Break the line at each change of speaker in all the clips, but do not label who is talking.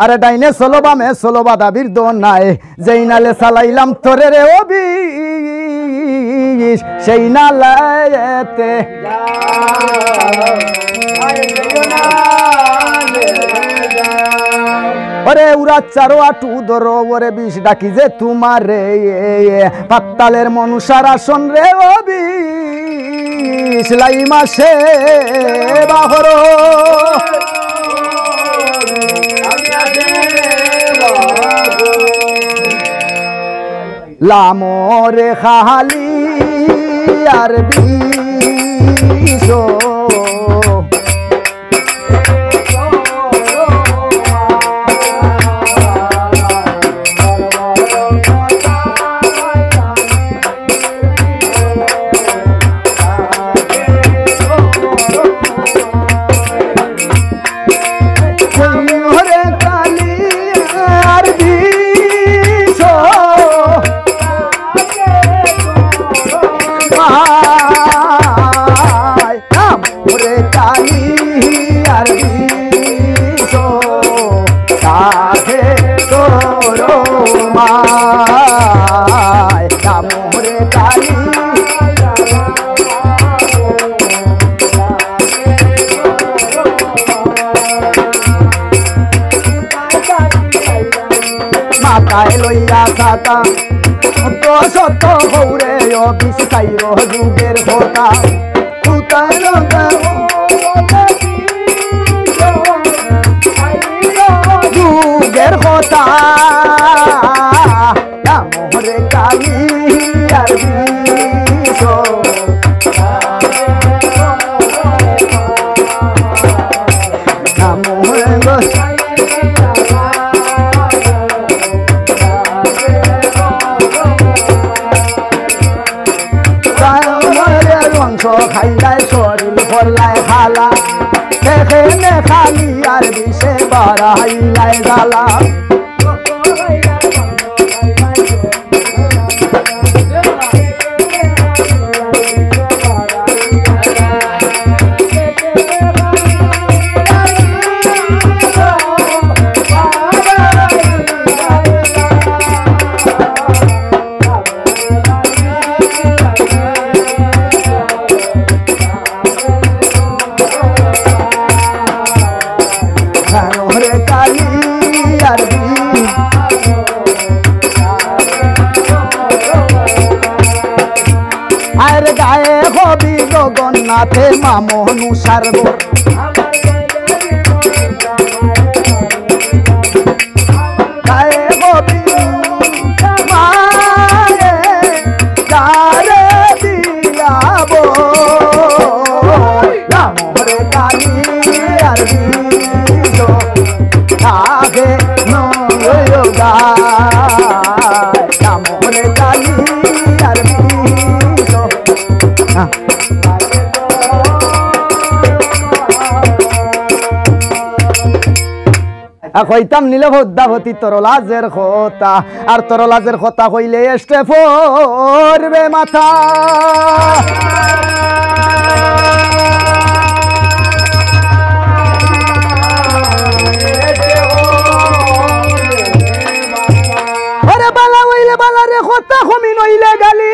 আরে ডাইনে চলো বামে চলো বাদাবির দোন নাই যেই নালে চালাইলাম তোরে রে ও বিষ সেই নালাতে ওরে উড়া চারো আটু ধরো ওরে বিষ ডাকি যে তোমার রে পাতালের মনুষার আসন রে ও বিষ লাই মাসে বাহর লামরে খালি আর বিষ মাথায় লইয়া ছাতা তো সত হৌরে অফিস খাইর যুগের কথা যুগের কথা মোহরে কালি আর বিষ খাইলাই শরীর ভরলাই হালা দেখে নে খালি আর বিষে বাড়াইলাই গালা আর গায়ে হবি জগন্নাথে মামনু সারবর গায়ে হবি মায়ে গারে দিয়াব রামরে কালি আর বিষ আগে নয়োগা রামরে কালি আর কইতাম নিলে ভদ্দাভতি তরলাজের কথা আর তরলাজের কথা কইলে এসে পড়বে মাথা আরে বালা হইলে বালা রে কথা কমি নইলে গালি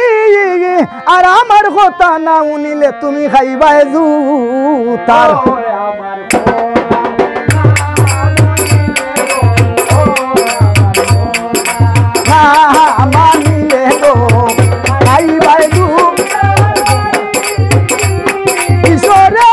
আর আমার কথা না উনিলে তুমি খাইবাই জুতার মানিলে তো খাইবাই ঈশ্বরে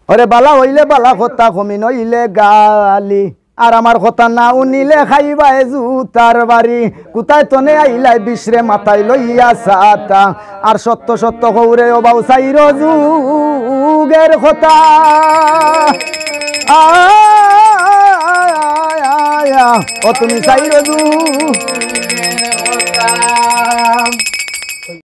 ওরে বালা হইলে বালা কথা কমি নইলে গালি আর আমার কথা না উনিলে খাইবাই জুতার বাড়ি কোথায় তনে আইলাই বিশ্রে মাথায় লইয়া সাতা আর সত্য সত্য হৌরে অবাউ সাইর যুগের কথা ও তুমি সাইর যুগ